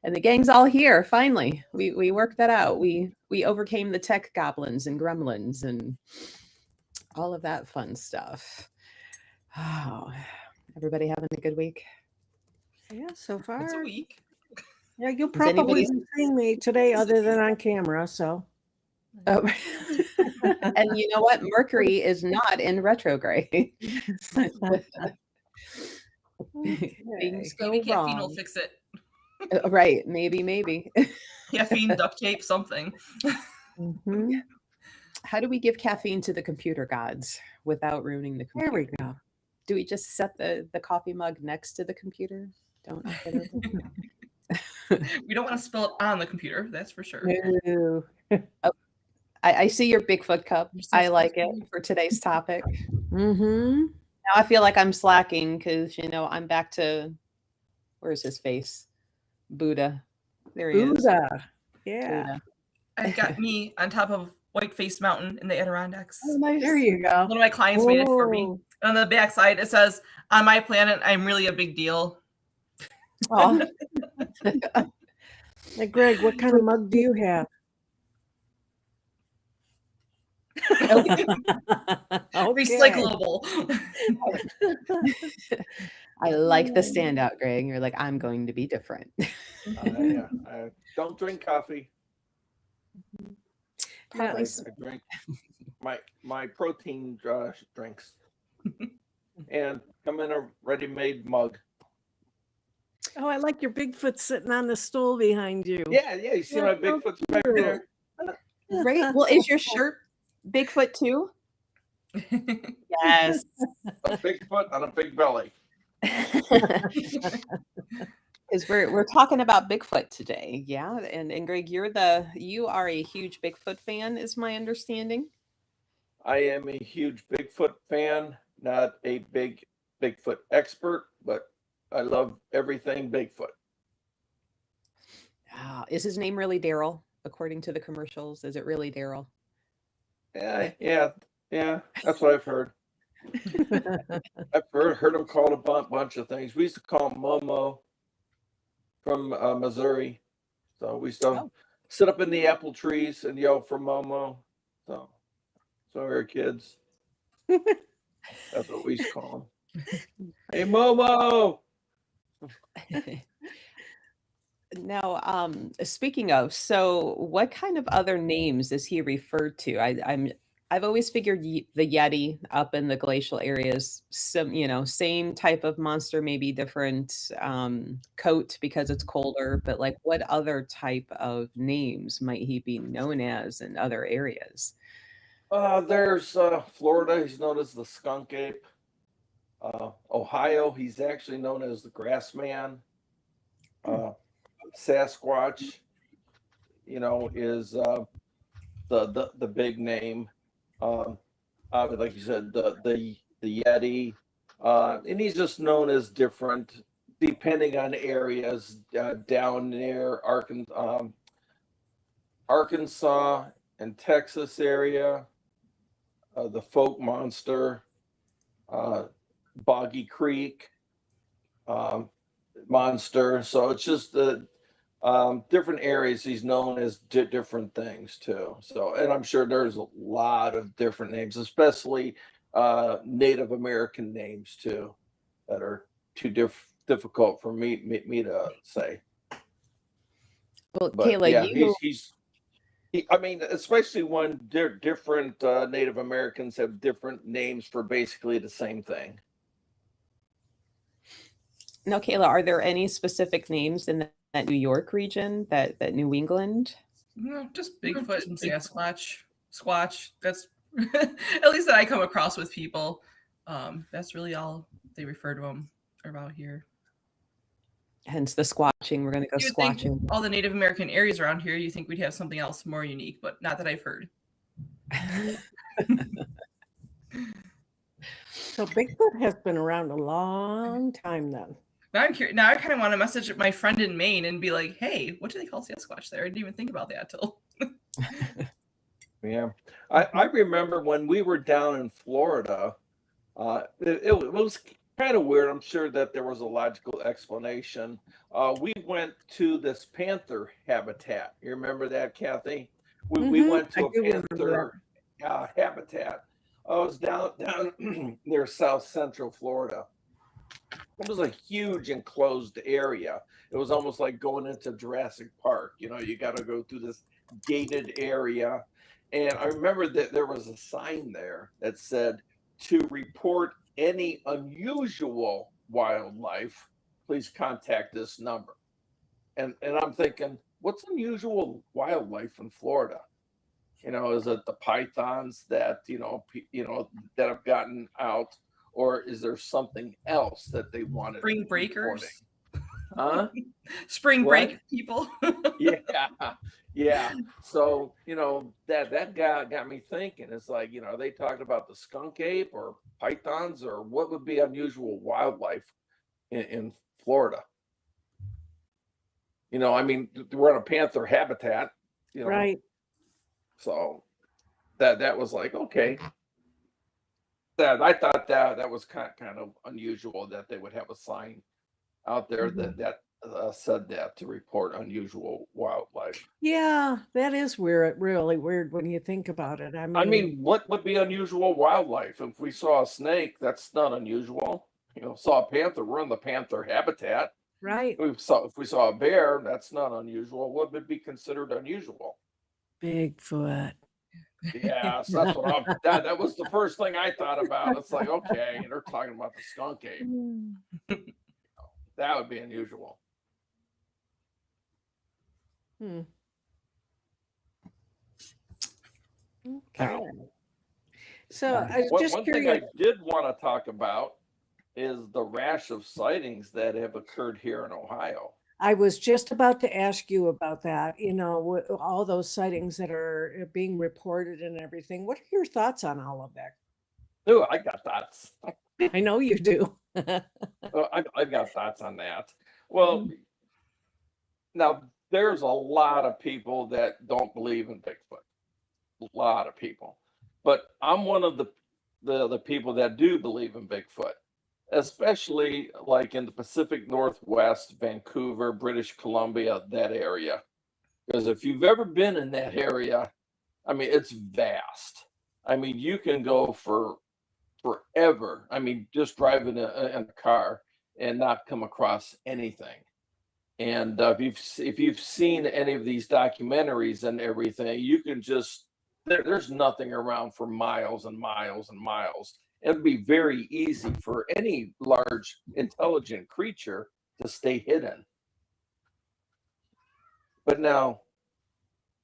And the gang's all here. Finally, we worked that out. We overcame the tech goblins and gremlins and all of that fun stuff. Oh, everybody having a good week? Yeah, so It's a far. week. Yeah, you'll Is probably anybody? be seeing me today other than on camera, so. Oh. And you know what? Mercury is not in retrograde. Things go Maybe caffeine will wrong. fix it. Right. Maybe. Caffeine, duct tape, something. Mhm. How do we give caffeine to the computer gods without ruining the There we computer? go. Do we just set the coffee mug next to the computer? Don't knock it over. We don't want to spill it on the computer, that's for sure. No. Oh, I see your Bigfoot cup. I like it for today's topic. Mm-hmm. Now I feel like I'm slacking because I'm back to where's his face? Buddha. There he is. Buddha. Yeah. Buddha. I've got me on top of Whiteface Mountain in the Adirondacks. Oh, nice. There you go. One of my clients made it for me. Oh. And on the back side, it says, "On my planet, I'm really a big deal." Oh. Hey, Greg, what kind of mug do you have? Okay. Recyclable. I like the standout, Greg. You're like, I'm going to be different. Yeah, I don't drink coffee. Apparently, I drink my protein drinks, and come in a ready-made mug. Oh, I like your Bigfoot sitting on the stool behind you. Yeah. You see my Bigfoot's back there. right. Well, is your shirt Bigfoot too? Yes. A Bigfoot on a big belly. Because we're talking about Bigfoot today, yeah. And Greg, you are a huge Bigfoot fan, is my understanding. I am a huge Bigfoot fan, not a big Bigfoot expert, but I love everything Bigfoot. Is his name really Daryl? According to the commercials, is it really Daryl? Yeah. That's what I've heard. I've heard him called a bunch of things. We used to call him Momo from Missouri. So we used to sit up in the apple trees and yell for Momo. So we were kids. That's what we used to call him. Hey, Momo! Now, speaking of, so what kind of other names is he referred to? I've always figured the Yeti up in the glacial areas, same type of monster, maybe different coat because it's colder, but like what other type of names might he be known as in other areas? There's Florida, he's known as the skunk ape. Ohio, he's actually known as the grass man. Sasquatch, is the big name. Like you said, the Yeti, and he's just known as different depending on areas down near Arkansas and Texas area. The folk monster, Boggy Creek monster. So it's just the different areas he's known as different things too. So, and I'm sure there's a lot of different names, especially Native American names too, that are too difficult for me to say. Well, But Kayla, yeah, I mean, especially when different Native Americans have different names for basically the same thing. now, Kayla, are there any specific names in that New York region, that New England? No, just Bigfoot and Sasquatch. Squatch. That's at least that I come across with people. That's really all they refer to them about here. Hence the squatching. We're going to go You would think squatching. all the Native American areas around here, you think we'd have something else more unique, but not that I've heard. So Bigfoot has been around a long time then. Now I'm curious. Now I kind of want to message my friend in Maine and be like, "Hey, what do they call Sasquatch there?" I didn't even think about that till. Yeah, I remember when we were down in Florida. It was kind of weird. I'm sure that there was a logical explanation. We went to this panther habitat. You remember that, Kathy? We went I to a do remember that. panther habitat. I was down near South Central Florida. It was a huge enclosed area. It was almost like going into Jurassic Park. You know, you got to go through this gated area. And I remember that there was a sign there that said, to report any unusual wildlife, please contact this number. And I'm thinking, what's unusual wildlife in Florida? You know, is it the pythons that, that have gotten out? Or is there something else that they wanted? Spring breakers. Huh? Spring What? break people. Yeah. So, that got me thinking. It's like, are they talking about the skunk ape or pythons, or what would be unusual wildlife in Florida? I mean, we're in a panther habitat, Right. So that was like, okay. That I thought that was kind of unusual that they would have a sign out there that said that, to report unusual wildlife. Yeah, that is weird. Really weird when you think about it. I mean, what would be unusual wildlife? If we saw a snake, that's not unusual. Saw a panther, we're in the panther habitat. right. If we saw a bear, that's not unusual. What would be considered unusual? Bigfoot. Yes, that's what that was the first thing I thought about. It's like, okay, they're talking about the skunk ape. That would be unusual. Okay. Now, So I was just one thing curious. I did want to talk about is the rash of sightings that have occurred here in Ohio. I was just about to ask you about that, all those sightings that are being reported and everything. What are your thoughts on all of that? Oh, I got thoughts. I know you do. I've got thoughts on that. Well, now there's a lot of people that don't believe in Bigfoot. A lot of people. But I'm one of the people that do believe in Bigfoot, especially like in the Pacific Northwest, Vancouver, British Columbia, that area. Because if you've ever been in that area, I mean, it's vast. I mean, you can go for forever. I mean, just driving in a car and not come across anything. And if you've seen any of these documentaries and everything, you can just there's nothing around for miles and miles and miles. It'd be very easy for any large intelligent creature to stay hidden. But now,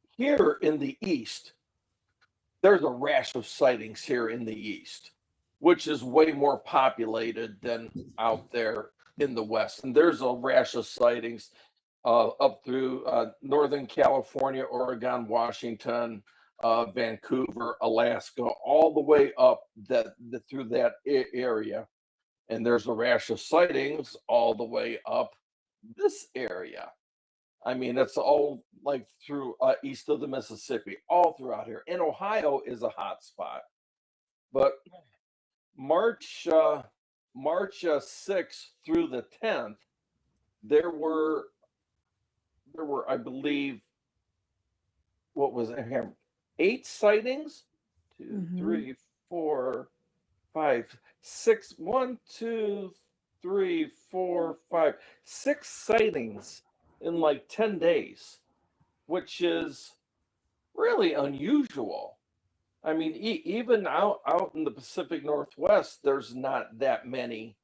here in the East, there's a rash of sightings here in the East, which is way more populated than out there in the West. And there's a rash of sightings up through Northern California, Oregon, Washington, Vancouver, Alaska, all the way up through that area. And there's a rash of sightings all the way up this area. I mean, it's all like through east of the Mississippi, all throughout here. And Ohio is a hot spot. But March 6th through the 10th, there were, I believe, what was it here? 8 sightings? 2, 3, 4, 5, 6. 1, 2, 3, 4, 5, 6 sightings in like 10 days, which is really unusual. I mean, even out in the Pacific Northwest, there's not that many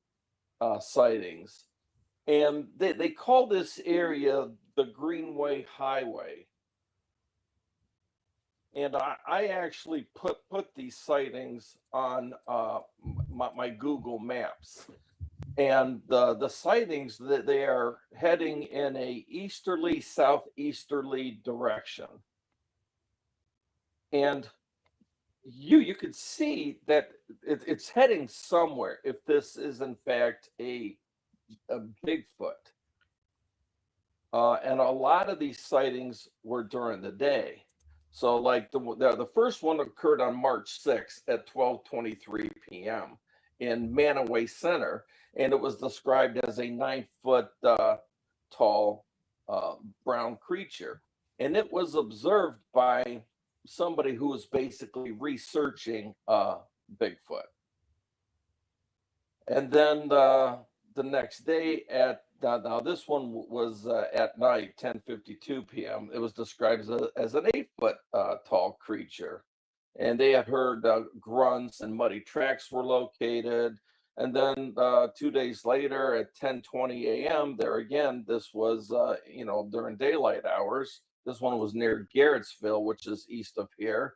sightings. And they call this area the Greenway Highway. And I actually put these sightings on my Google Maps. And the sightings, that they are heading in a easterly, southeasterly direction. And you could see that it's heading somewhere if this is in fact a Bigfoot. And a lot of these sightings were during the day. So like the first one occurred on March 6th at 12:23 p.m. in Manaway Center, and it was described as a 9-foot tall brown creature. And it was observed by somebody who was basically researching Bigfoot. And then the next day at now this one was at night, 10:52 p.m. It was described as an 8-foot tall creature, and they had heard grunts and muddy tracks were located. And then 2 days later at 10:20 a.m. there again, this was during daylight hours. This one was near Garrettsville, which is east of here.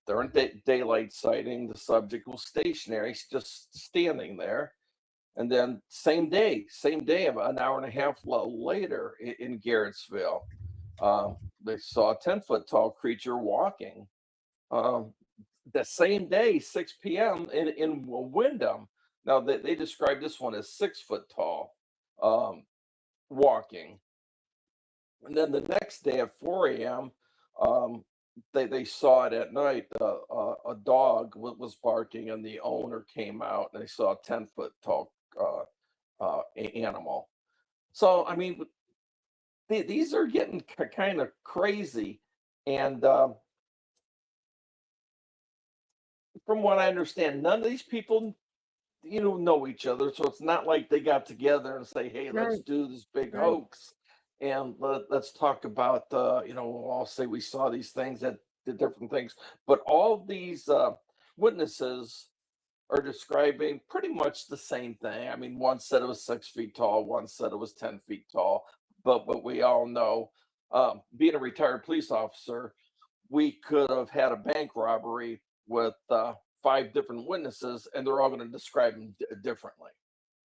During daylight sighting, the subject was stationary, just standing there. And then same day, about an hour and a half later in Garrettsville, they saw a 10-foot tall creature walking. The same day, 6 p.m. in Wyndham. Now they described this one as 6-foot tall, walking. And then the next day at 4 a.m., they saw it at night. A dog was barking, and the owner came out, and they saw a 10-foot tall animal. So I mean, these are getting kind of crazy, and from what I understand, none of these people know each other, so it's not like they got together and say, hey, let's Right. do this big Right. hoax, and let's talk about I'll say we saw these things that did different things. But all these witnesses are describing pretty much the same thing. I mean, one said it was 6 feet tall, one said it was 10 feet tall, but we all know, being a retired police officer, we could have had a bank robbery with 5 different witnesses, and they're all going to describe them differently.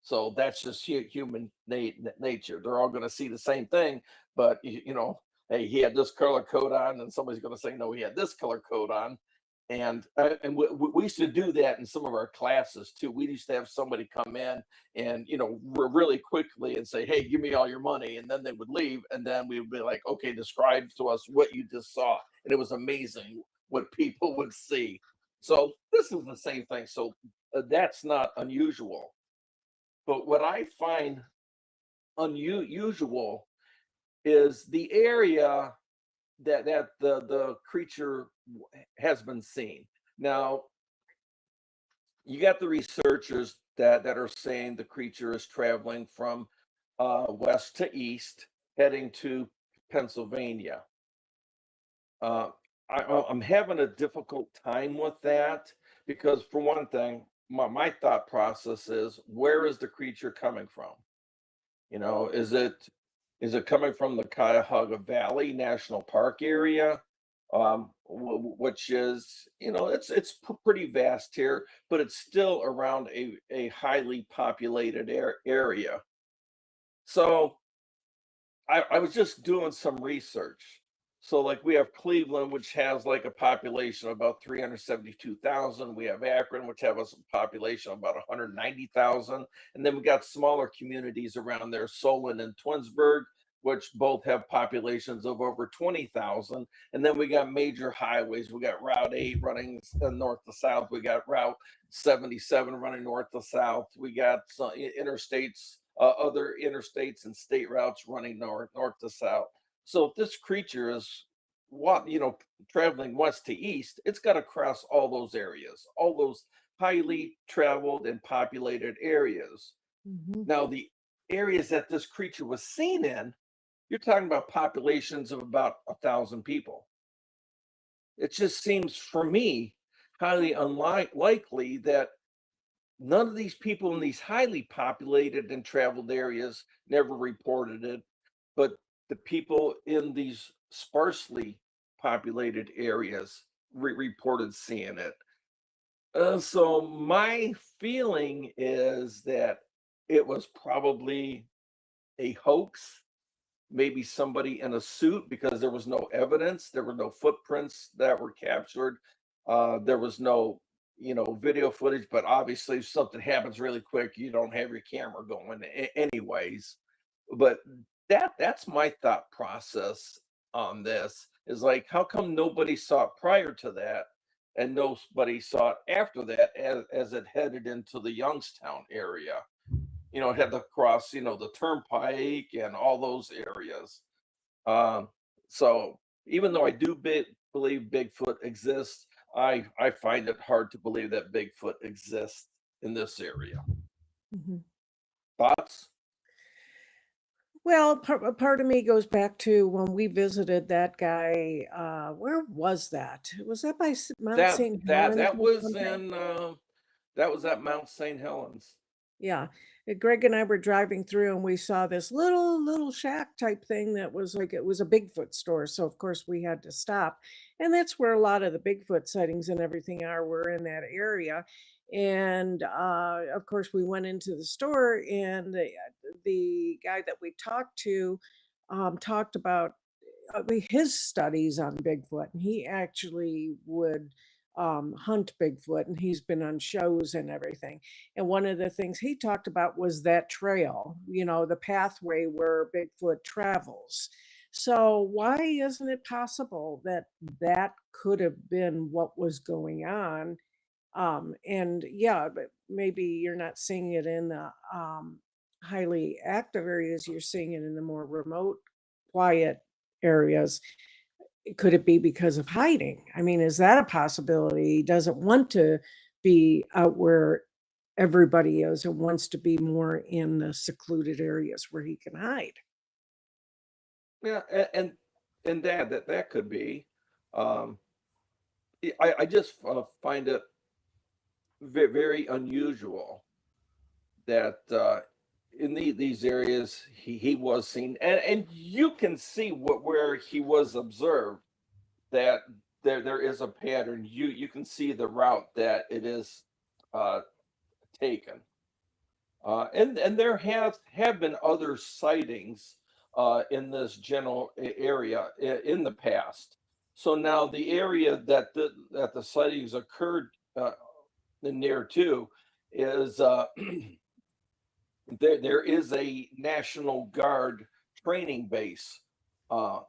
So that's just human nature. They're all going to see the same thing, but hey, he had this color coat on, and somebody's going to say, no, he had this color coat on. And we used to do that in some of our classes too. We used to have somebody come in and really quickly and say, hey, give me all your money, and then they would leave, and then we would be like, okay, describe to us what you just saw. And it was amazing what people would see. So this is the same thing. So that's not unusual. But what I find unusual is the area that the creature has been seen. Now, you got the researchers that are saying the creature is traveling from west to east, heading to Pennsylvania. I'm having a difficult time with that because, for one thing, my thought process is, where is the creature coming from? Is it coming from the Cuyahoga Valley National Park area, which is it's pretty vast here, but it's still around a highly populated area. So I was just doing some research. So like we have Cleveland, which has like a population of about 372,000. We have Akron, which have a population of about 190,000. And then we got smaller communities around there, Solon and Twinsburg, which both have populations of over 20,000. And then we got major highways. We got Route 8 running north to south. We got Route 77 running north to south. We got some interstates, other interstates and state routes running north to south. So if this creature is traveling west to east, it's got to cross all those areas, all those highly traveled and populated areas. Mhm. Now, the areas that this creature was seen in, you're talking about populations of about 1,000 people. It just seems, for me, highly unlikely that none of these people in these highly populated and traveled areas never reported it, but the people in these sparsely populated areas reported seeing it. So my feeling is that it was probably a hoax, maybe somebody in a suit, because there was no evidence, there were no footprints that were captured, there was no video footage. But obviously if something happens really quick, you don't have your camera going anyways. But that's my thought process on this, is like, how come nobody saw it prior to that, and nobody saw it after that as it headed into the Youngstown area. You know, it had to cross, you know, the turnpike and all those areas. Um, so even though I do believe Bigfoot exists, I find it hard to believe that Bigfoot exists in this area. Mhm. Thoughts? Well, part of me goes back to when we visited that guy. Where was that? Was that by Mount That St. that Helens that or was something? in that was at Mount St. Helens. Yeah. Greg and I were driving through and we saw this little shack type thing that was like it was a Bigfoot store. So of course we had to stop. And that's where a lot of the Bigfoot sightings and everything are. We're in that area. And of course we went into the store and the guy that we talked to talked about his studies on Bigfoot, and he actually would hunt Bigfoot, and he's been on shows and everything. And one of the things he talked about was that trail, you know, the pathway where Bigfoot travels. So why isn't it possible that that could have been what was going on? And yeah, but maybe you're not seeing it in the highly active areas, you're seeing it in the more remote, quiet areas. Could it be because of hiding? I mean, is that a possibility? He doesn't want to be out where everybody is and wants to be more in the secluded areas where he can hide. Yeah, and that could be. Um, I just find it very unusual that in these areas he was seen, and you can see where he was observed, that there is a pattern. You can see the route that it is uh, taken. And there have been other sightings in this general area in the past. So now the area that the sightings occurred near to is there is a National Guard training base uh,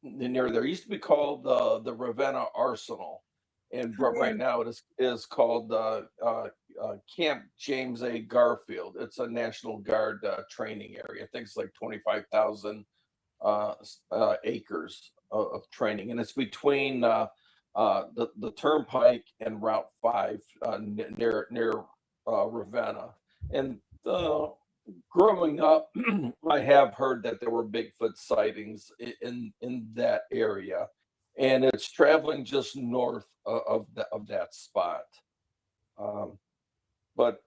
near there. It used to be called the Ravenna Arsenal, and Oh, yeah. right now it is called Camp James A. Garfield. It's a National Guard training area. I think it's like 25,000 acres of training, and it's between the Turnpike and Route 5 near Ravenna. And growing up, I have heard that there were Bigfoot sightings in that area, and it's traveling just north of that spot. Um, but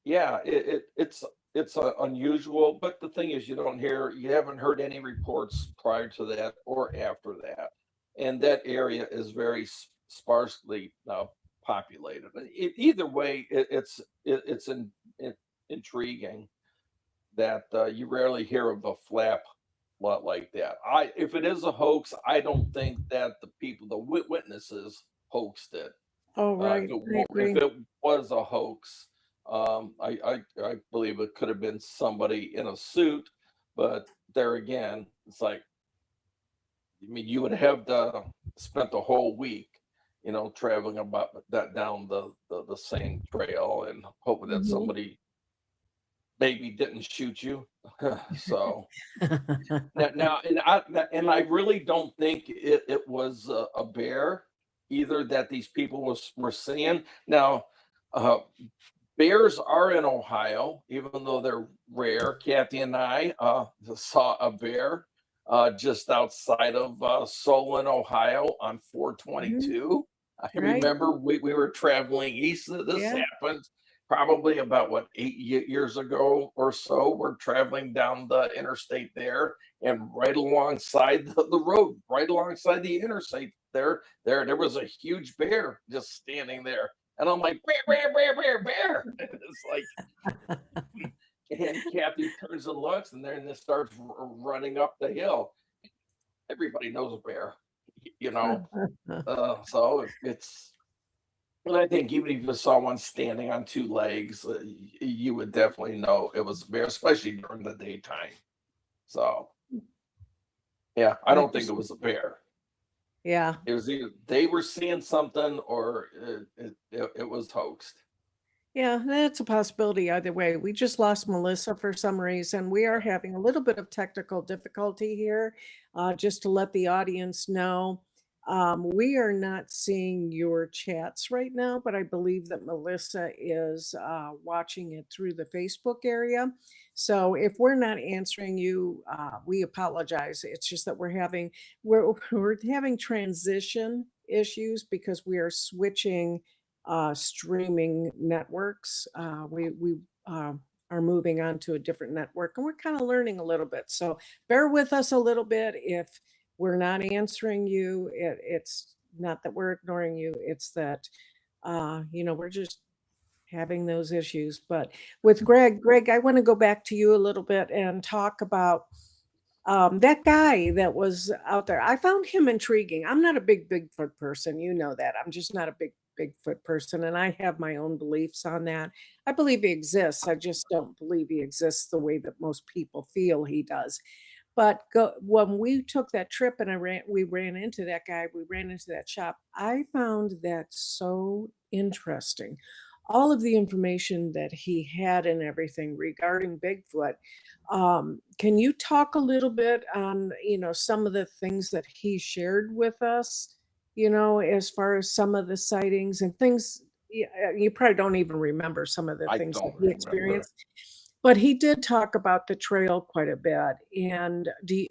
yeah, it's unusual. But the thing is, you haven't heard any reports prior to that or after that, and that area is very sparsely populated. Either way, it's intriguing that you rarely hear of a flap lot like that. If it is a hoax, I don't think that the witnesses hoaxed it. Oh, right. I If agree. it was a hoax, I believe it could have been somebody in a suit. But there again, it's like, I mean, you would have spent the whole week, traveling about that down the same trail and hoping that Mhm. somebody maybe didn't shoot you. So now, and I really don't think it was a bear either that these people were seeing. Now, uh, bears are in Ohio, even though they're rare. Kathy and I saw a bear just outside of Solon, Ohio on Mhm. 422. I Right? remember we were traveling east. This Yeah. happened probably about what 8 years ago or so. We're traveling down the interstate there, and right alongside the road, right alongside the interstate, there was a huge bear just standing there. And I'm like, bear, bear, bear, bear, bear. And it's like, and Kathy turns and looks, and then it starts running up the hill. Everybody knows a bear, you know. So it's, and I think even if you saw one standing on two legs, you would definitely know it was a bear, especially during the daytime. So yeah, I I don't think just it was a bear. Yeah. It was either they were seeing something or it was hoaxed. Yeah, that's a possibility either way. We just lost Melissa for some reason. We are having a little bit of technical difficulty here. Just to let the audience know, we are not seeing your chats right now, but I believe that Melissa is watching it through the Facebook area. So if we're not answering you, we apologize. It's just that we're having transition issues because we are switching streaming networks. We are moving on to a different network, and we're kind of learning a little bit. So bear with us a little bit if we're not answering you. It's not that we're ignoring you. It's that we're just having those issues. But with Greg, I want to go back to you a little bit and talk about that guy that was out there. I found him intriguing. I'm not a big Bigfoot person. You know that. I'm just not a big Bigfoot person, and I have my own beliefs on that. I believe he exists. I just don't believe he exists the way that most people feel he does. But when we took that trip and we ran into that guy, we ran into that shop, I found that so interesting. All of the information that he had and everything regarding Bigfoot. Can you talk a little bit on, some of the things that he shared with us, as far as some of the sightings and things? You probably don't even remember some of the I things that don't he remember. experienced. But he did talk about the trail quite a bit. And do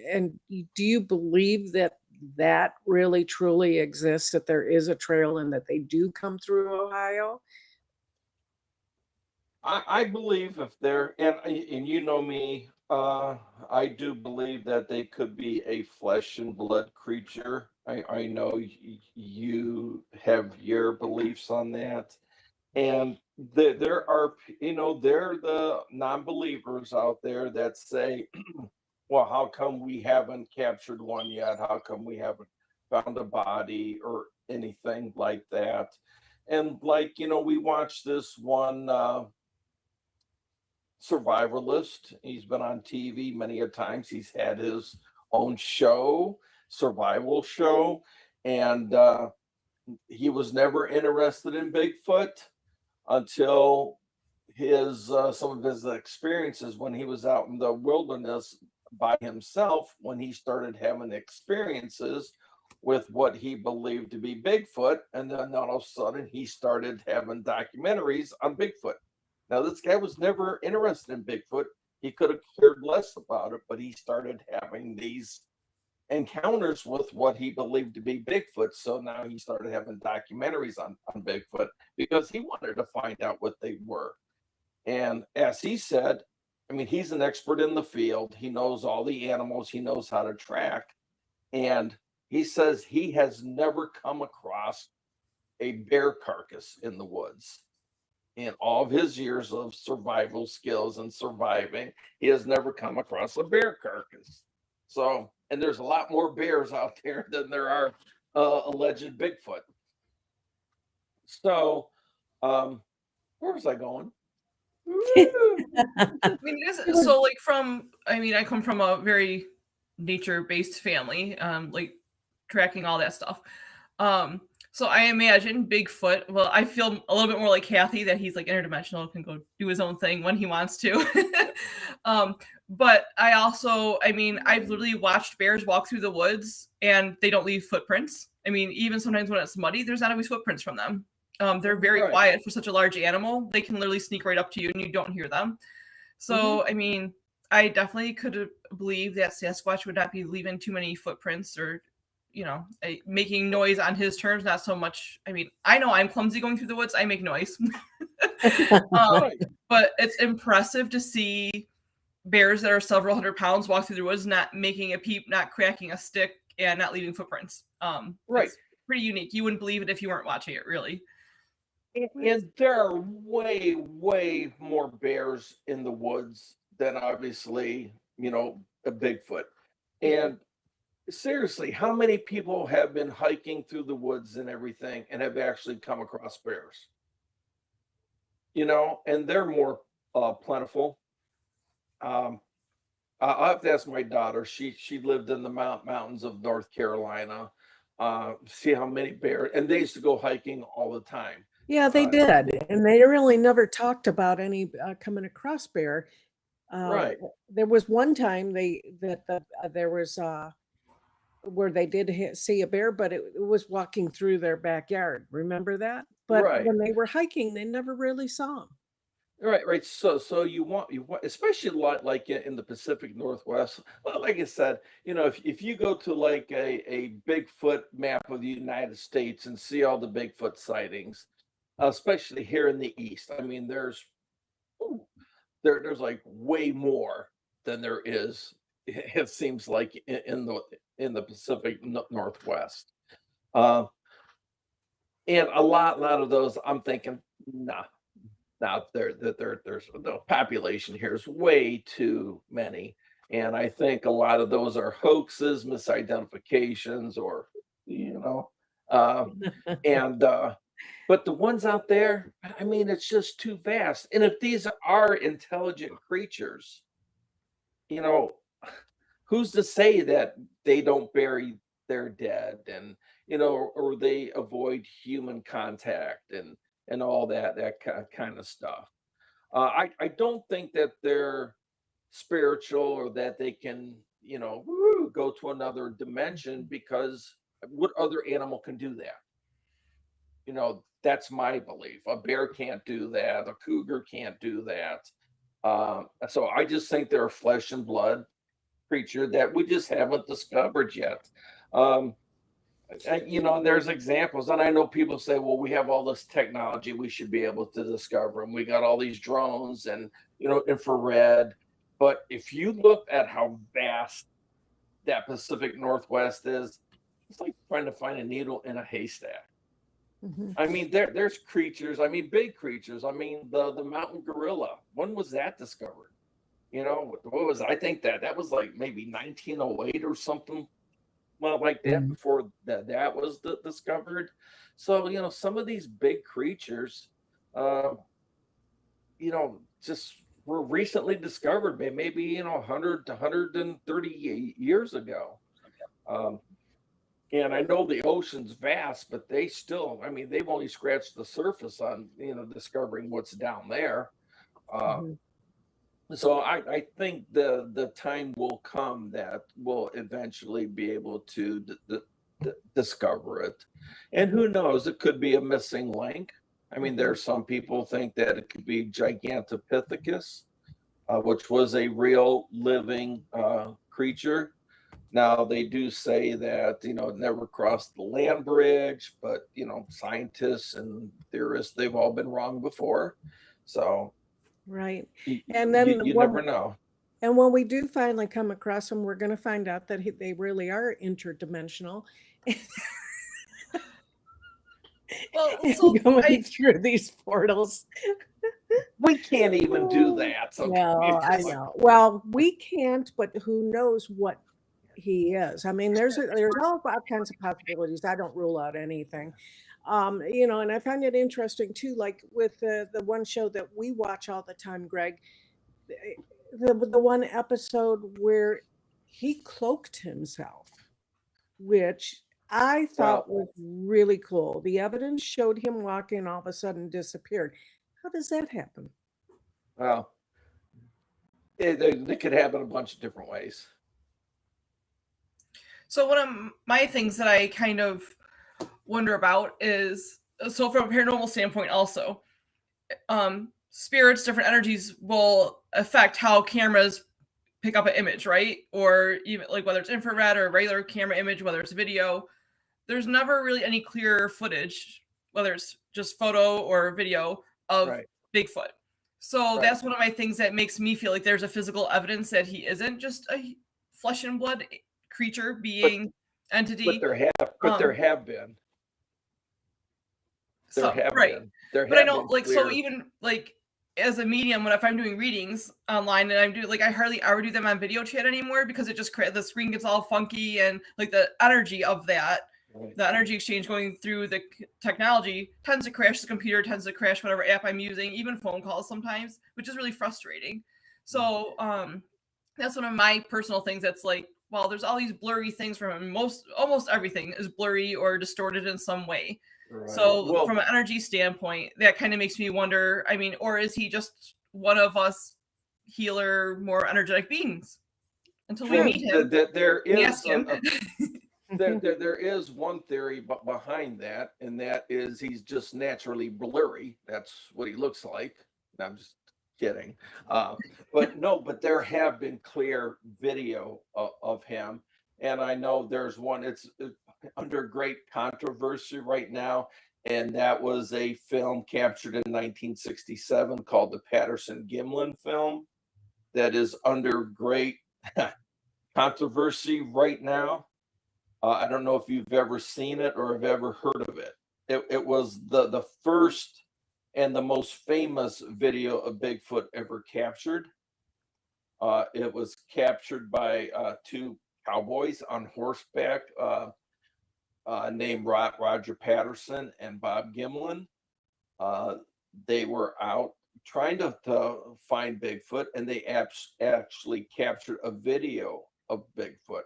you believe that that really truly exists, that there is a trail and that they do come through Ohio? I believe if they're and you know me, I do believe that they could be a flesh and blood creature. I know you have your beliefs on that, and there are there are the non-believers out there that say, well, how come we haven't captured one yet? How come we haven't found a body or anything like that? And like we watched this one. Survivalist. He's been on TV many a times. He's had his own show, survival show, and he was never interested in Bigfoot until his some of his experiences when he was out in the wilderness by himself. When he started having experiences with what he believed to be Bigfoot, and then all of a sudden he started having documentaries on Bigfoot. Now, this guy was never interested in Bigfoot. He could have cared less about it, but he started having these encounters with what he believed to be Bigfoot. So now he started having documentaries on Bigfoot because he wanted to find out what they were. And as he said, I mean, he's an expert in the field. He knows all the animals, he knows how to track. And he says he has never come across a bear carcass in the woods. In all of his years of survival skills and surviving, he has never come across a bear carcass. So, and there's a lot more bears out there than there are alleged Bigfoot. So, where was I going? I mean, so like I come from a very nature-based family, like tracking all that stuff. So I imagine Bigfoot. Well, I feel a little bit more like Kathy, that he's like interdimensional, can go do his own thing when he wants to. But I've literally watched bears walk through the woods and they don't leave footprints. I mean, even sometimes when it's muddy, there's not always footprints from them. They're very quiet for such a large animal. They can literally sneak right up to you and you don't hear them. So, I mean, I definitely could believe that Sasquatch would not be leaving too many footprints or, making noise on his terms. Not so much. I mean, I know I'm clumsy going through the woods. I make noise. But it's impressive to see bears that are several hundred pounds walk through the woods, not making a peep, not cracking a stick, and not leaving footprints. It's pretty unique. You wouldn't believe it if you weren't watching it, really. And there are way, way more bears in the woods than obviously, a Bigfoot. And seriously, how many people have been hiking through the woods and everything and have actually come across bears? And they're more plentiful. I'll have to ask my daughter. She lived in the mountains of North Carolina see how many bears, and they used to go hiking all the time. Yeah, they Uh, did, and they really never talked about any coming across bear. Uh, right, there was one time there was where they did see a bear, but it was walking through their backyard. Remember that? But right. when they were hiking, they never really saw him. Right. So you want, especially like in the Pacific Northwest. Well, like I said, if you go to like a Bigfoot map of the United States and see all the Bigfoot sightings, especially here in the East, I mean, ooh, there's like way more than there is. It seems like in the Pacific Northwest, uh, and a lot of those, I'm thinking, nah. Now there's the population here is way too many, and I think a lot of those are hoaxes, misidentifications, or you know, uh, and but the ones out there, I mean, it's just too vast. And if these are intelligent creatures, you know, who's to say that they don't bury their dead, and or they avoid human contact and all that kind of stuff. I don't think that they're spiritual or that they can, go to another dimension, because what other animal can do that? That's my belief. A bear can't do that. A cougar can't do that. So I just think they're a flesh and blood creature that we just haven't discovered yet. Um, and there's examples, and I know people say, well, we have all this technology, we should be able to discover them. We got all these drones and infrared. But if you look at how vast that Pacific Northwest is, it's like trying to find a needle in a haystack. Mhm. I mean, there's creatures, I mean, big creatures. I mean, the mountain gorilla, when was that discovered? What was, I think that was like maybe 1908 or something, well, like that, Mhm. before that was discovered. So some of these big creatures, uh, just were recently discovered, maybe 100 to 130 years ago. Um, and I know the ocean's vast, but they still, I mean, they've only scratched the surface on discovering what's down there. Uh, Mhm. so I think the time will come that we'll eventually be able to discover it. And who knows, it could be a missing link. I mean, there are some people think that it could be Gigantopithecus, which was a real living creature. Now they do say that it never crossed the land bridge, but scientists and theorists, they've all been wrong before. So Right. you, And you, then you never know. when we do finally come across them, we're going to find out that they really are interdimensional Well, and so going through these portals. We can't even do that. So No, I know. Well, we can't, but who knows what he is. I mean, there's all kinds of possibilities. I don't rule out anything. And I find it interesting too, like with the one show that we watch all the time, Greg, the one episode where he cloaked himself, which I thought well, was really cool. The evidence showed him walking, all of a sudden disappeared. How does that happen? well, it could happen a bunch of different ways. So one of my things that I kind of wonder about is, so from a paranormal standpoint also, spirits, different energies will affect how cameras pick up an image, right? Or even like whether it's infrared or regular camera image, whether it's video, there's never really any clear footage, whether it's just photo or video of Right. Bigfoot. So Right. that's one of my things that makes me feel like there's a physical evidence that he isn't just a flesh and blood creature, being, entity. But there have been. There have Right. been. There But I have know, been like, so clear. even like as a medium, when if I'm doing readings online and I'm doing, like, I hardly ever do them on video chat anymore, because it just the screen gets all funky, and like the energy of that, Right. the energy exchange going through the technology tends to crash the computer, tends to crash whatever app I'm using, even phone calls sometimes, which is really frustrating. So that's one of my personal things that's like well, there's all these blurry things from him. Almost everything is blurry or distorted in some way. Right. So Well, from an energy standpoint, that kind of makes me wonder, I mean, or is he just one of us healer, more energetic beings until we meet him? there and is ask him. there is one theory behind that, and that is he's just naturally blurry. That's what he looks like. I'm just kidding. But there have been clear video of him, and I know there's one. It's under great controversy right now, and that was a film captured in 1967 called the Patterson-Gimlin film that is under great controversy right now. I don't know if you've ever seen it or have ever heard of it. It was the first and the most famous video of Bigfoot ever captured. It was captured by two cowboys on horseback named Roger Patterson and Bob Gimlin. They were out trying to find Bigfoot, and they actually captured a video of Bigfoot.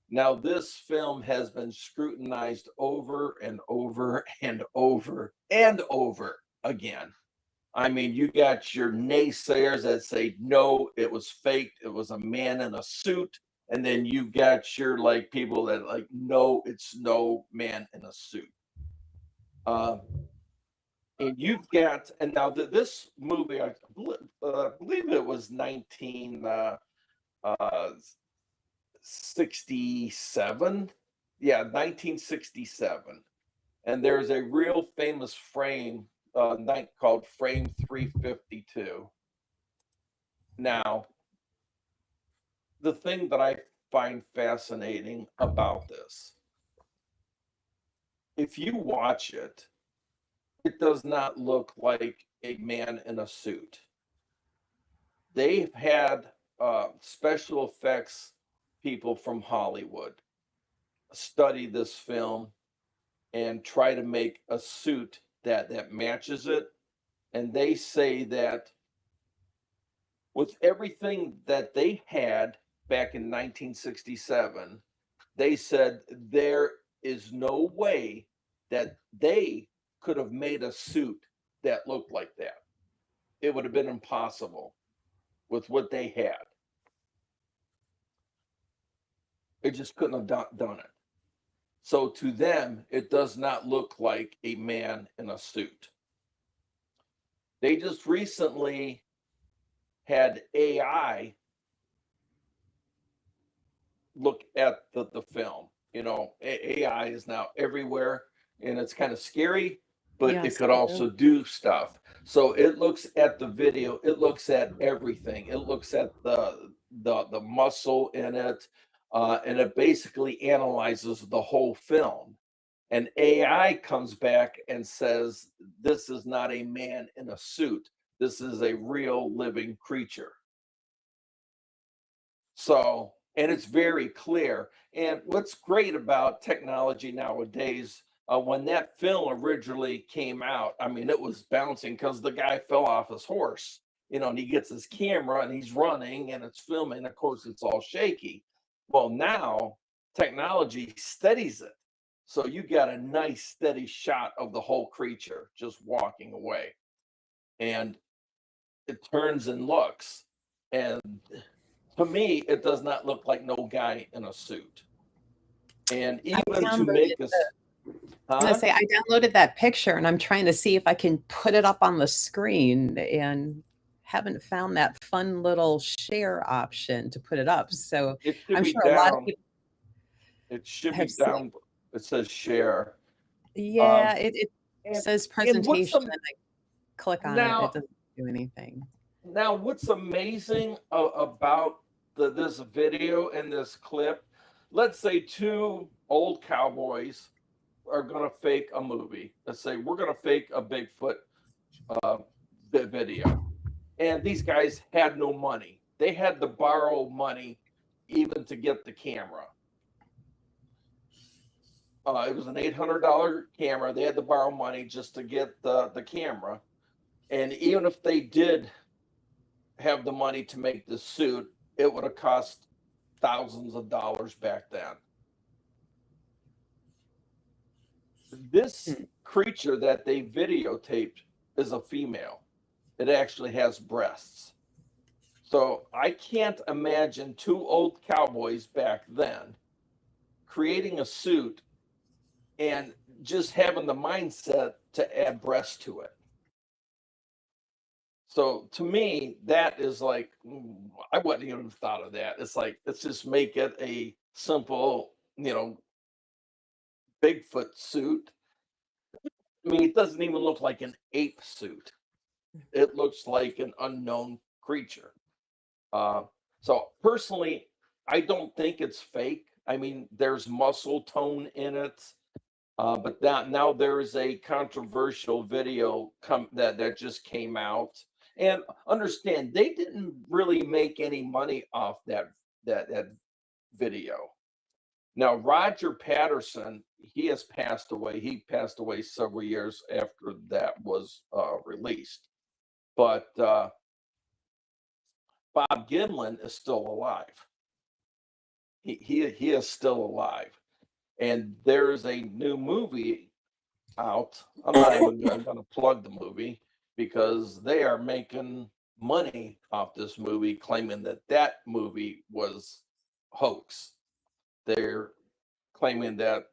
Now, this film has been scrutinized over and over and over and over again. I mean, you got your naysayers that say, no, it was faked. It was a man in a suit. And then you got your like people that like, no, it's no man in a suit. And you've got, and now this movie, I believe it was 1967. Yeah, 1967. And there's a real famous frame called Frame 352. Now, the thing that I find fascinating about this, if you watch it, it does not look like a man in a suit. They've had special effects people from Hollywood study this film and try to make a suit that matches it. And they say that with everything that they had back in 1967, they said there is no way that they could have made a suit that looked like that. It would have been impossible with what they had. It just couldn't have done it. So to them, it does not look like a man in a suit. They just recently had AI look at the film. You know, AI is now everywhere, and it's kind of scary, but it Yes, could also do stuff. So it looks at the video, it looks at everything. It looks at the muscle in it, and it basically analyzes the whole film. And AI comes back and says, this is not a man in a suit. This is a real living creature. So, and it's very clear. And what's great about technology nowadays, when that film originally came out, I mean, it was bouncing because the guy fell off his horse, you know, and he gets his camera and he's running and it's filming. Of course, it's all shaky. Well, now technology steadies it. So you got a nice steady shot of the whole creature just walking away. And it turns and looks. And to me, it does not look like no guy in a suit. And even to make us, I'm gonna say I downloaded that picture and I'm trying to see if I can put it up on the screen and haven't found that fun little share option to put it up. So it should I'm be sure a lot of down. people It should be have seen. down. It says share. Yeah, it And, says and what's presentation and I click on it, now? it doesn't do anything. Now, what's amazing about this video and this clip? Let's say two old cowboys are going to fake a movie. Let's say we're going to fake a Bigfoot video. And these guys had no money. They had to borrow money even to get the camera. It was an $800 camera. They had to borrow money just to get the camera. And even if they did have the money to make the suit, it would have cost thousands of dollars back then. This creature that they videotaped is a female. It actually has breasts. So I can't imagine two old cowboys back then creating a suit and just having the mindset to add breasts to it. So to me, that is like, I wouldn't even have thought of that. It's like, let's just make it a simple, Bigfoot suit. I mean, it doesn't even look like an ape suit. It looks like an unknown creature. So personally, I don't think it's fake. I mean, there's muscle tone in it. But now there is a controversial video that just came out. And understand, they didn't really make any money off that video. Now, Roger Patterson, he has passed away. He passed away several years after that was released. But Bob Gimlin is still alive. He is still alive. And there's a new movie out. I'm not even going to plug the movie because they are making money off this movie, claiming that movie was hoax. They're claiming that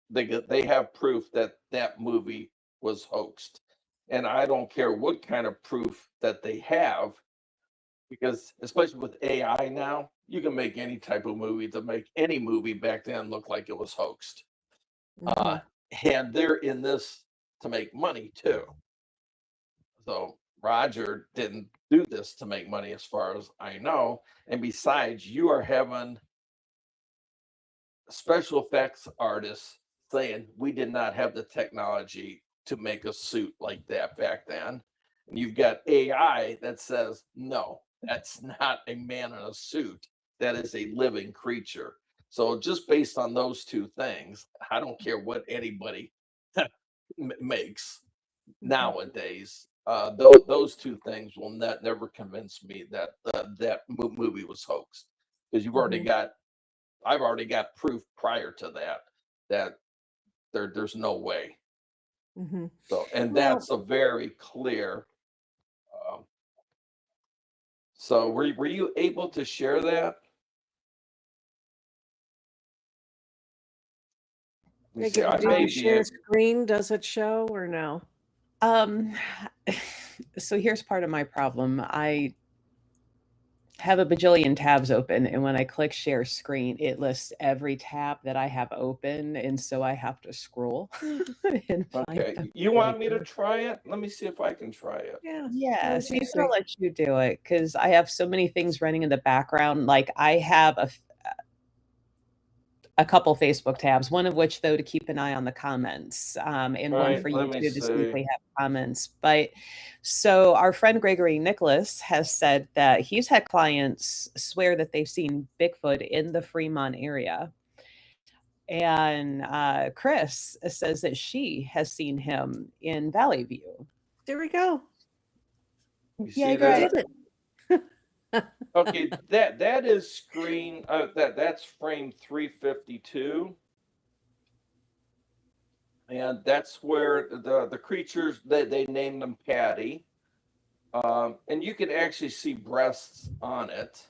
they have proof that movie was hoaxed. And I don't care what kind of proof that they have, because especially with AI now, you can make any type of movie. To make any movie back then look like it was hoaxed. And they're in this to make money too. So Roger didn't do this to make money, as far as I know. And besides, you are having special effects artists saying we did not have the technology to make a suit like that back then. And you've got AI that says, no, that's not a man in a suit. That is a living creature. So just based on those two things, I don't care what anybody makes nowadays. Those two things will never convince me that that movie was hoaxed, because I've already got proof prior to that there's no way. So, and that's a very clear. So were you able to share that? Did you share screen? Does it show or no? So here's part of my problem. I have a bajillion tabs open, and when I click share screen, it lists every tab that I have open, and so I have to scroll. And okay, you want me to try it? Let me see if I can try it. Yeah. So I'll let you do it, because I have so many things running in the background. Like I have a couple Facebook tabs, one of which, though, to keep an eye on the comments, and one for YouTube to see if we have comments. But so our friend Gregory Nicholas has said that he's had clients swear that they've seen Bigfoot in the Fremont area. And Chris says that she has seen him in Valley View. There we go. Yeah, did it. Okay, that is screen. That's frame 352, and that's where the creatures they named them Patty, and you can actually see breasts on it.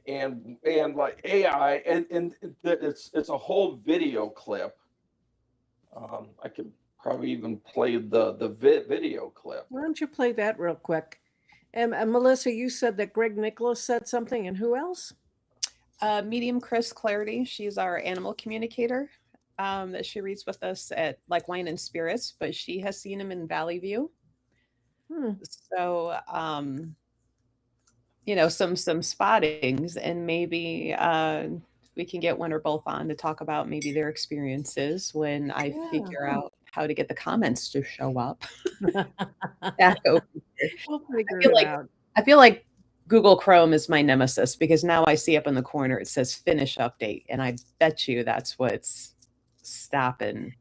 And like AI, and it's a whole video clip. I could probably even play the video clip. Why don't you play that real quick? And Melissa, you said that Greg Nicholas said something, and who else? Medium Chris Clarity. She's our animal communicator that she reads with us at like Wine and Spirits, but she has seen him in Valley View. So some spottings, and maybe we can get one or both on to talk about maybe their experiences when I figure out how to get the comments to show up. Back over here. We'll figure it out. I feel like Google Chrome is my nemesis, because now I see up in the corner it says finish update, and I bet you that's what's stopping.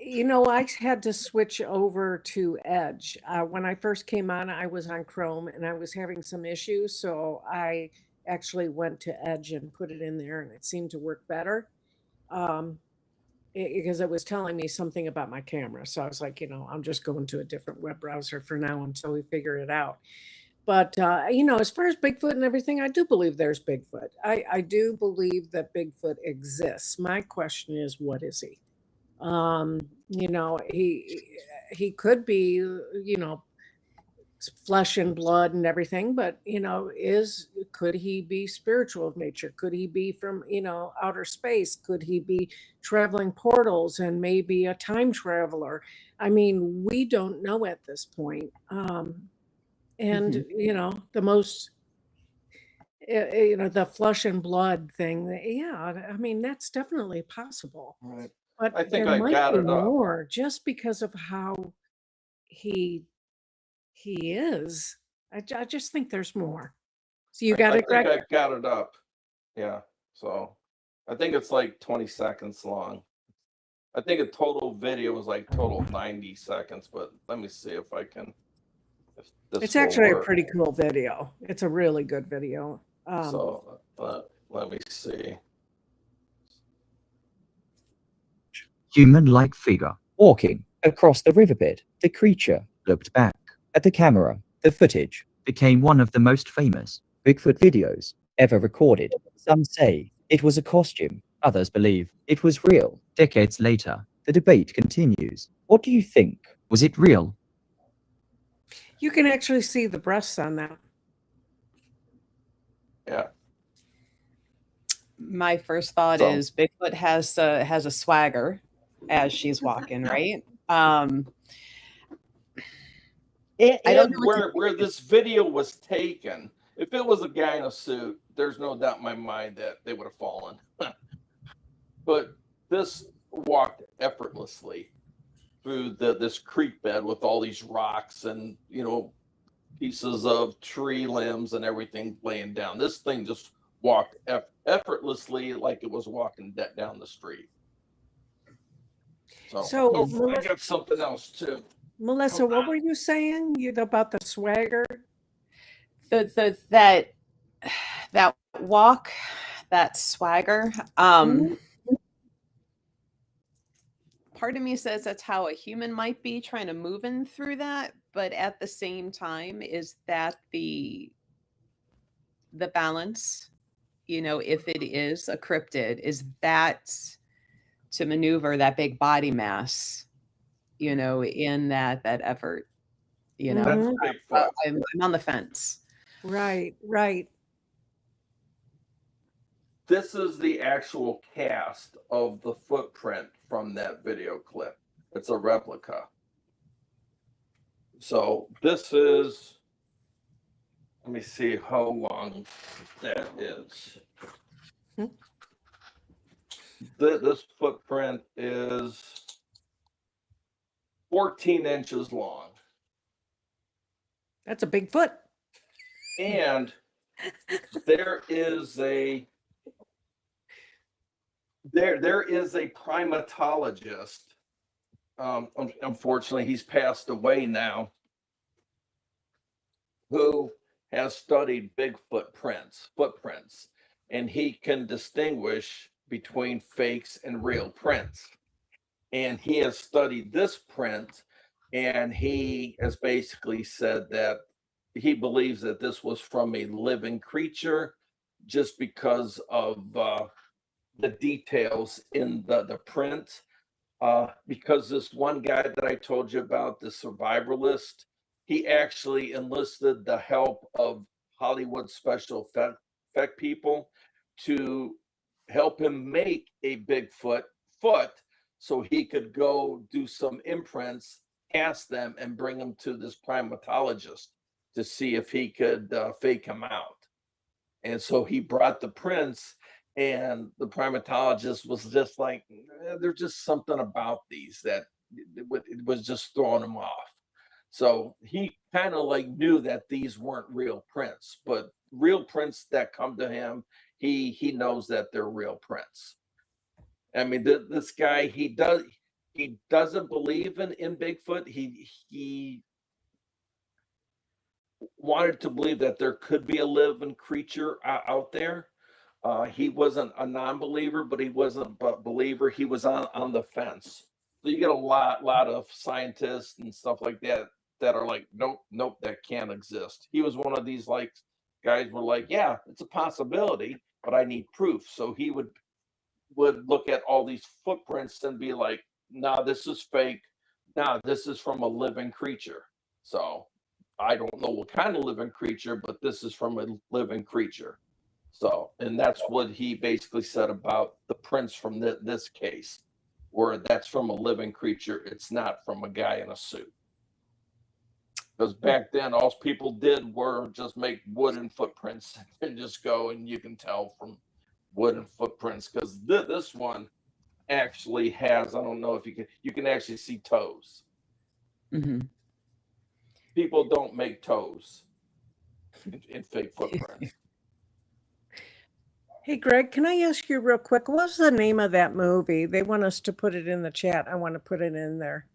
I had to switch over to Edge. When I first came on, I was on Chrome and I was having some issues. So I actually went to Edge and put it in there, and it seemed to work better. Um, because it was telling me something about my camera. So I was like, I'm just going to a different web browser for now until we figure it out. But, as far as Bigfoot and everything, I do believe there's Bigfoot. I do believe that Bigfoot exists. My question is, what is he? He could be, flesh and blood and everything, but could he be spiritual of nature? Could he be from outer space? Could he be traveling portals and maybe a time traveler? I mean, we don't know at this point. And the most the flesh and blood thing, yeah, I mean, that's definitely possible, Right. but I think there I might got be it up. more just because of how he is. I just think there's more. So you got I it, think Greg? I've got it up. Yeah. So I think it's like 20 seconds long. I think a total video was like total 90 seconds, but let me see if I can. If this It's will actually a work. pretty cool video. It's a really good video. So let me see. Human-like figure walking across the riverbed. The creature looked back at the camera. The footage became one of the most famous Bigfoot videos ever recorded. Some say it was a costume. Others believe it was real. Decades later, the debate continues. What do you think? Was it real? You can actually see the breasts on that. Yeah. My first thought So- is Bigfoot has a swagger as she's walking, right? And I don't know what to where this video was taken, if it was a guy in a suit, there's no doubt in my mind that they would have fallen. But this walked effortlessly through this creek bed with all these rocks and pieces of tree limbs and everything laying down. This thing just walked effortlessly like it was walking down the street. So, I got something else too. Melissa, what were you saying about the swagger? that walk, that swagger. Part of me says that's how a human might be trying to move in through that, but at the same time, is that the balance? If it is a cryptid, is that to maneuver that big body mass, in that effort? That's Bigfoot. I'm on the fence. Right. This is the actual cast of the footprint from that video clip. It's a replica. So this is, let me see how long that is. This footprint is 14 inches long. That's a big foot. And there is a primatologist. Unfortunately, he's passed away now, who has studied Bigfoot footprints, and he can distinguish between fakes and real prints. And he has studied this print, and he has basically said that he believes that this was from a living creature just because of the details in the print. Because this one guy that I told you about, the survivalist, he actually enlisted the help of Hollywood special effect people to help him make a Bigfoot foot so he could go do some imprints, cast them, and bring them to this primatologist to see if he could fake him out. And so he brought the prints, and the primatologist was just like, there's just something about these that it was just throwing him off. So he kind of like knew that these weren't real prints, but real prints that come to him, he knows that they're real prints. I mean, this guy, he doesn't believe in Bigfoot. He wanted to believe that there could be a living creature out there. He wasn't a non-believer, but he wasn't a believer. He was on the fence. So you get a lot of scientists and stuff like that that are like, nope, that can't exist. He was one of these like guys were like, yeah, it's a possibility, but I need proof. So he would look at all these footprints and be like, nah, this is fake. Nah, this is from a living creature. So I don't know what kind of living creature, but this is from a living creature. So, and that's what he basically said about the prints from this case, where that's from a living creature. It's not from a guy in a suit. Because back then, all people did were just make wooden footprints and just go, and you can tell from wooden footprints. Because this one actually has, I don't know if you can actually see toes. Mm-hmm. People don't make toes in fake footprints. Hey, Greg, can I ask you real quick? What's the name of that movie? They want us to put it in the chat. I want to put it in there.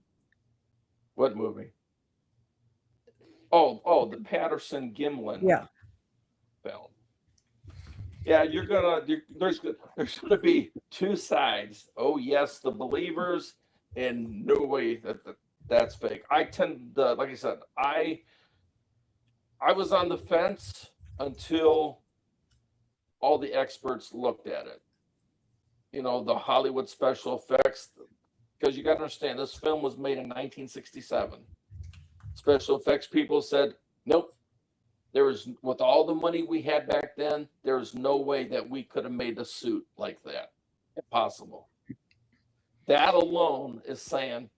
What movie? Oh, the Patterson Gimlin film. Yeah, there's gonna be two sides. Oh yes, the believers, and no way that's fake. I tend to, like I said, I was on the fence until all the experts looked at it. You know, the Hollywood special effects, because you got to understand, this film was made in 1967. Special effects people said, nope, with all the money we had back then, there's no way that we could have made a suit like that. Impossible. That alone is saying,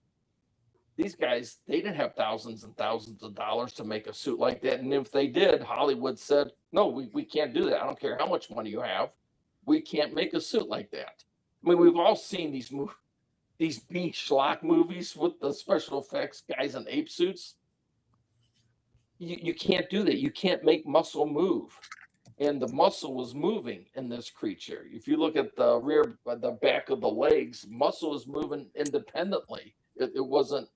these guys, they didn't have thousands and thousands of dollars to make a suit like that. And if they did, Hollywood said, no, we can't do that. I don't care how much money you have. We can't make a suit like that. I mean, we've all seen these B schlock movies with the special effects guys in ape suits. You can't do that. You can't make muscle move. And the muscle was moving in this creature. If you look at the back of the legs, muscle was moving independently. It wasn't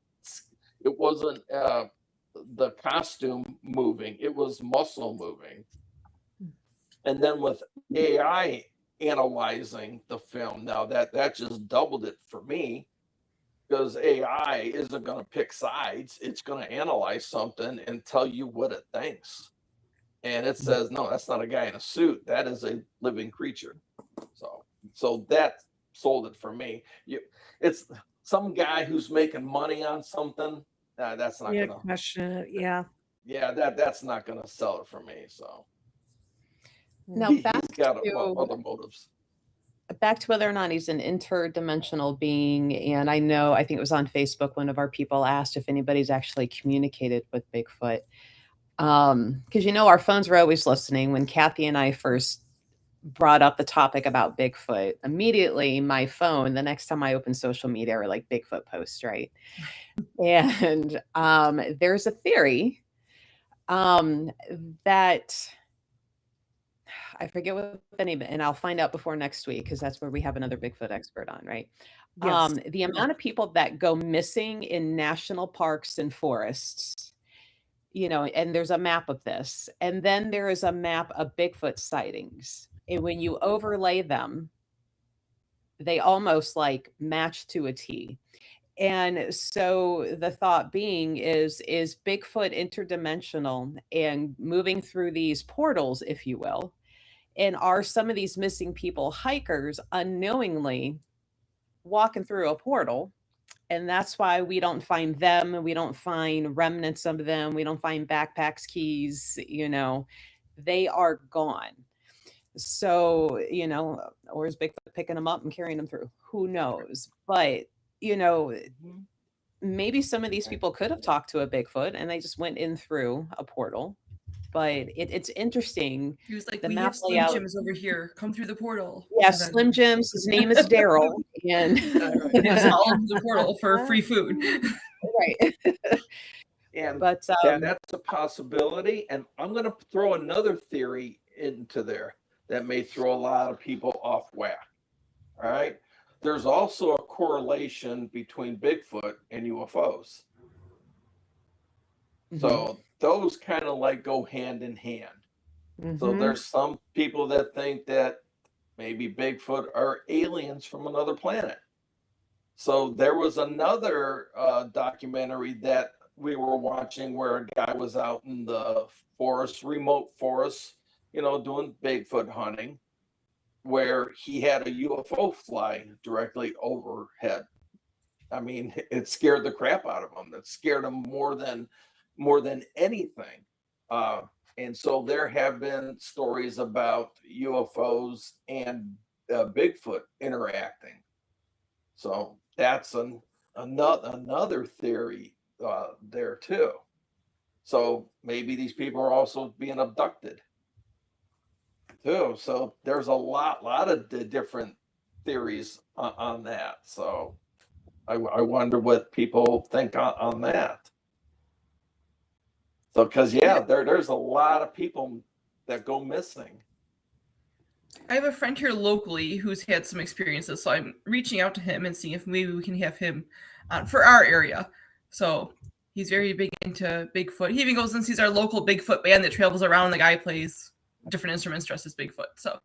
the costume moving. It was muscle moving. And then with AI analyzing the film, now that just doubled it for me, because AI isn't going to pick sides. It's going to analyze something and tell you what it thinks. And it says, no, that's not a guy in a suit. That is a living creature. So that sold it for me. It's some guy who's making money on something. That's not going to question it. Yeah. Yeah, that's not going to sell it for me. So now he's back got to other motives. Back to whether or not he's an interdimensional being. And I think it was on Facebook, one of our people asked if anybody's actually communicated with Bigfoot. Because our phones were always listening. When Kathy and I first brought up the topic about Bigfoot, immediately my phone, the next time I opened social media, were like Bigfoot posts, right? And there's a theory that I forget what the name, and I'll find out before next week, because that's where we have another Bigfoot expert on, right? Yes. The amount of people that go missing in national parks and forests, and there's a map of this, and then there is a map of Bigfoot sightings. And when you overlay them, they almost like match to a T. And so the thought being is Bigfoot interdimensional and moving through these portals, if you will? And are some of these missing people hikers unknowingly walking through a portal? And that's why we don't find them. We don't find remnants of them. We don't find backpacks, keys, they are gone. So, or is Bigfoot picking them up and carrying them through? Who knows? But, maybe some of these people could have talked to a Bigfoot and they just went in through a portal. But it's interesting. He was like, the we map have Slim layout. Jims over here. Come through the portal. Yeah, And then- Slim Jims. His name is Daryl. And He just followed the portal for free food. right. And But that's a possibility. And I'm going to throw another theory into there that may throw a lot of people off whack. All right. there's also a correlation between Bigfoot and UFOs. So those kind of like go hand in hand. So there's some people that think that maybe Bigfoot are aliens from another planet. So there was another documentary that we were watching where a guy was out in the forest, remote forest, you know, doing Bigfoot hunting, where he had a UFO fly directly overhead. I mean, it scared the crap out of him. It scared him more than anything. And so there have been stories about UFOs and Bigfoot interacting. So that's another theory there too. So maybe these people are also being abducted too. So there's a lot of different theories on that. So I wonder what people think on that. So, because there's a lot of people that go missing. I have a friend here locally who's had some experiences, so I'm reaching out to him and seeing if maybe we can have him for our area. So he's very big into Bigfoot. He even goes and sees our local Bigfoot band that travels around. The guy plays different instruments dressed as Bigfoot. So,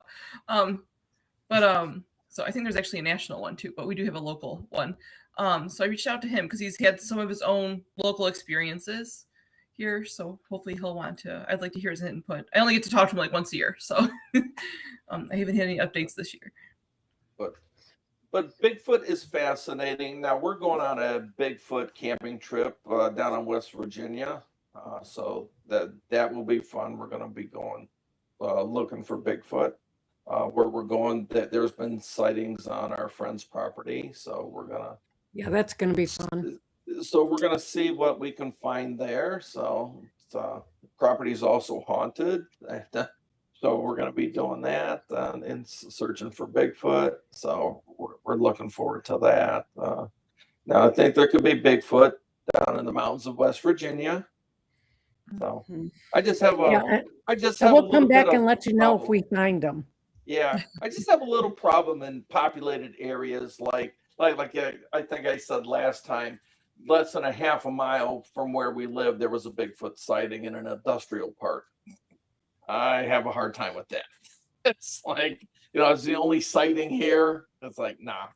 so I think there's actually a national one too, but we do have a local one. So I reached out to him because he's had some of his own local experiences here, so hopefully he'll want to. I'd like to hear his input. I only get to talk to him like once a year, so I haven't had any updates this year. But Bigfoot is fascinating. Now we're going on a Bigfoot camping trip down in West Virginia, so that will be fun. We're going to be going looking for Bigfoot. Where we're going, that there's been sightings on our friend's property, so we're gonna. Yeah, that's going to be fun. So we're going to see what we can find there. So property is also haunted. So we're going to be doing that and searching for Bigfoot. So we're looking forward to that. Now I think there could be Bigfoot down in the mountains of West Virginia. So I just have we'll come back and let you know if we find them. Yeah, I just have a little problem in populated areas like I think I said last time, less than a half a mile from where we live, there was a Bigfoot sighting in an industrial park. I have a hard time with that. It's like, it's the only sighting here. It's like, nah.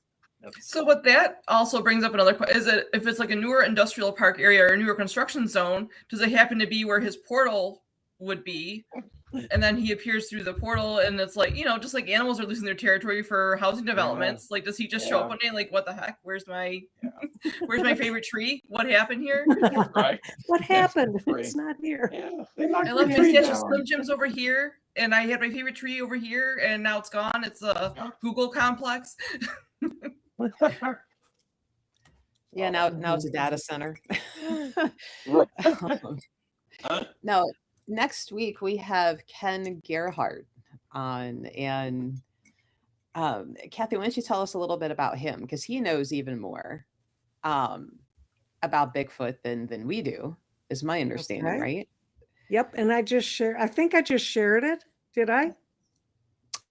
So what that also brings up another question is that if it's like a newer industrial park area or a newer construction zone, does it happen to be where his portal would be? And then he appears through the portal, and it's like, just like animals are losing their territory for housing developments. Like, does he just show up one day like, what the heck? Where's my favorite tree? What happened here? Right. What happened? It's not here. Yeah, I left my stash of Slim Jims over here, and I had my favorite tree over here, and now it's gone. It's a Google complex. Yeah, now it's a data center. Right. Now, next week we have Ken Gerhardt on, and Kathy, why don't you tell us a little bit about him, because he knows even more about Bigfoot than we do, is my understanding, Okay. right? Yep, and I think I just shared it. Did I?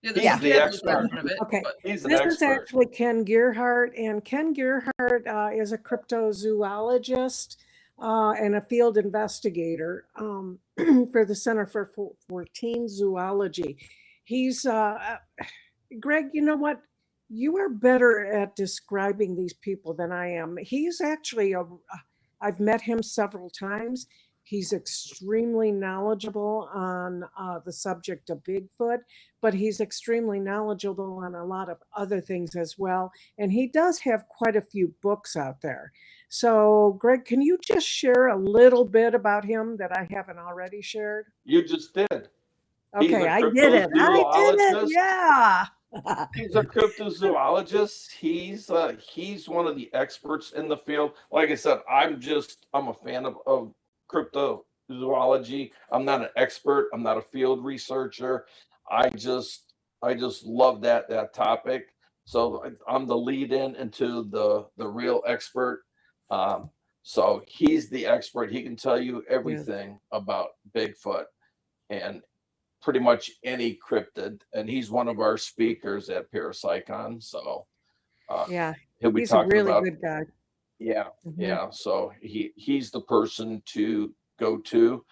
Yeah, the expert. Okay. He's an This expert. is actually Ken Gerhardt, and Ken Gerhardt is a cryptozoologist and a field investigator for the Center for Teen Zoology. He's, Greg, you know what? You are better at describing these people than I am. He's actually, I've met him several times. He's extremely knowledgeable on the subject of Bigfoot, but he's extremely knowledgeable on a lot of other things as well. And he does have quite a few books out there. So, Greg, can you just share a little bit about him that I haven't already shared? You just did. Okay, I did it. Yeah. He's a cryptozoologist. He's one of the experts in the field. Like I said, I'm a fan of cryptozoology. I'm not an expert. I'm not a field researcher. I just love that topic. So I'm the lead into the real expert. So he's the expert. He can tell you everything about Bigfoot and pretty much any cryptid. And he's one of our speakers at Parapsychon. So Yeah, He'll be he's a talking really about, good guy. yeah, Mhm. yeah. So he's the person to go to.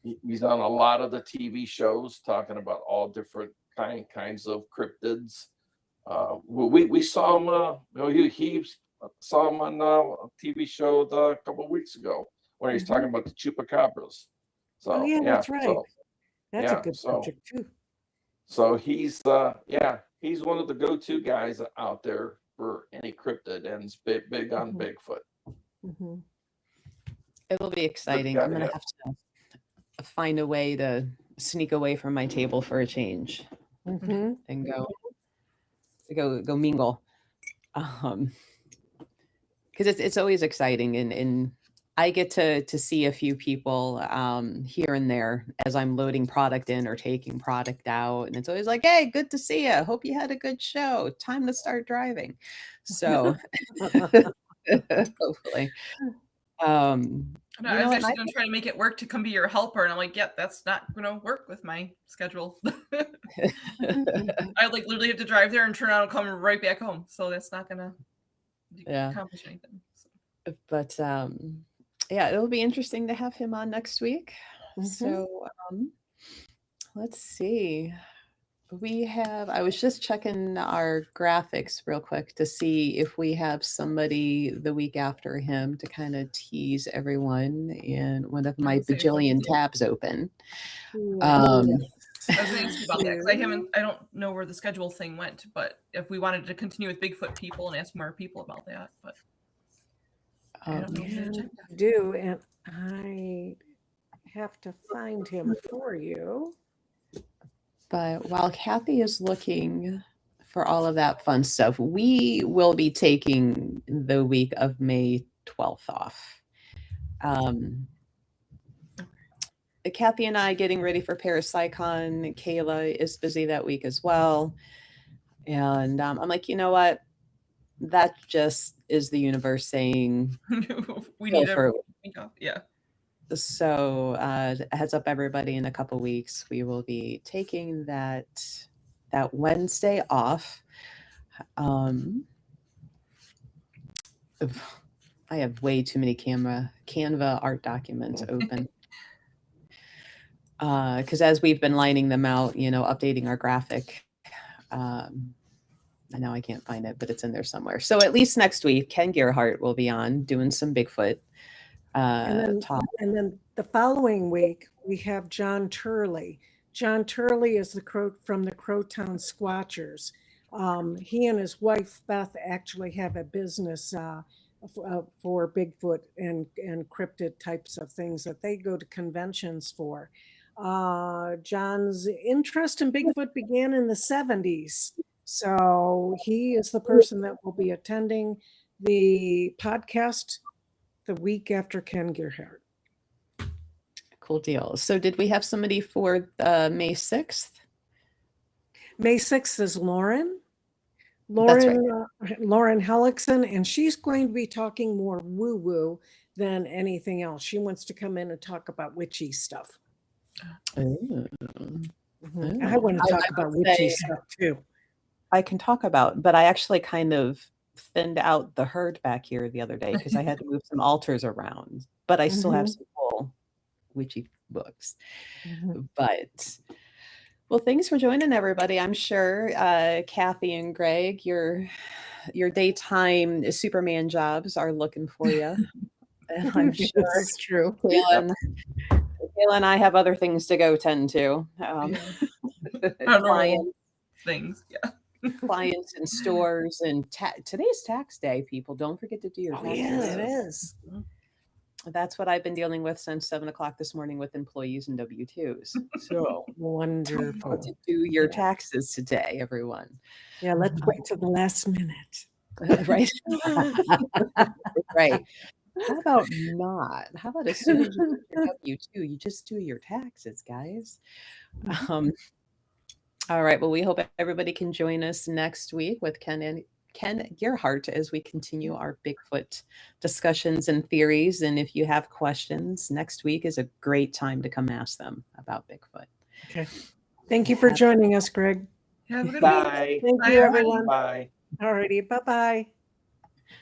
He's on a lot of the TV shows talking about all different kinds of cryptids. We saw him. He saw him on a TV show a couple of weeks ago when he was talking Mhm. about the chupacabras. Oh, So yeah, yeah, that's right. so That's a yeah, good so subject too. he's he's one of the go-to guys out there for any cryptid and is big on Mhm. Bigfoot. Mhm. It'll be Good exciting. guy I'm to gonna have. have to find a way to sneak away from my table for a change Mhm. and go mingle. Um, because it's always exciting, and I get to see a few people here and there as I'm loading product in or taking product out, and it's always like, "Hey, good to see you. Hope you had a good show. Time to start driving." So hopefully, And I you was know, and actually I going to try to make it work to come be your helper, and I'm like, yep, that's not going to work with my schedule. I like literally have to drive there and turn around and come right back home, so that's not going to yeah, accomplish anything. So. but yeah, it'll be interesting to have him on next week. Mhm. So let's see. I was just checking our graphics real quick to see if we have somebody the week after him to kind of tease everyone, and one of my I was gonna say, bajillion tabs open. Well, Um, I was going to ask you about that because I don't know where the schedule thing went, but if we wanted to continue with Bigfoot people and ask more people about that, but I don't know the and agenda. do, and I have to find him for you. but while Kathy is looking for all of that fun stuff, we will be taking the week of May 12th off. Kathy and I getting ready for Parapsychon. Kayla is busy that week as well. And I'm like, you know what? That just is the universe saying, We go need for a it. week off. Yeah. So heads up, everybody, in a couple weeks, we will be taking that Wednesday off. I have way too many Canva art documents open. Because as we've been lining them out, updating our graphic, I know I can't find it, but it's in there somewhere. So at least next week, Ken Gerhardt will be on doing some Bigfoot talk. And then the following week, we have John Turley. John Turley is from the Crowtown Squatchers. He and his wife, Beth, actually have a business for Bigfoot and cryptid types of things that they go to conventions for. John's interest in Bigfoot began in the 70s. So he is the person that will be attending the podcast the week after Ken Gerhardt. Cool deal. So did we have somebody for May 6th? May 6th is Lauren. That's right. Lauren Hellickson, and she's going to be talking more woo-woo than anything else. She wants to come in and talk about witchy stuff. Ooh. Mhm. I want to talk about witchy stuff too. I can talk about, but I actually kind of thinned out the herd back here the other day because I had to move some altars around, but I still have some cool witchy books. But well, thanks for joining, everybody. I'm sure Kathy and Greg, your daytime Superman jobs are looking for you. And I'm sure This is true. Kayla and I have other things to go tend to. Clients, Things. Yeah. clients in stores, and today's tax day. People, don't forget to do your taxes. Yeah, it is. That's what I've been dealing with since 7:00 this morning with employees and W-2s. So Wonderful. to do your taxes today, everyone. Yeah, let's wait till the last minute. Right. Right. How about not? How about as soon as you get your W-2, you just do your taxes, guys? All right. Well, we hope everybody can join us next week with Ken Gerhardt as we continue our Bigfoot discussions and theories. And if you have questions, next week is a great time to come ask them about Bigfoot. Okay. Thank you for joining us, Greg. Have a good Bye. week. Thank Bye, you, everybody. everyone. Bye. Alrighty, bye-bye.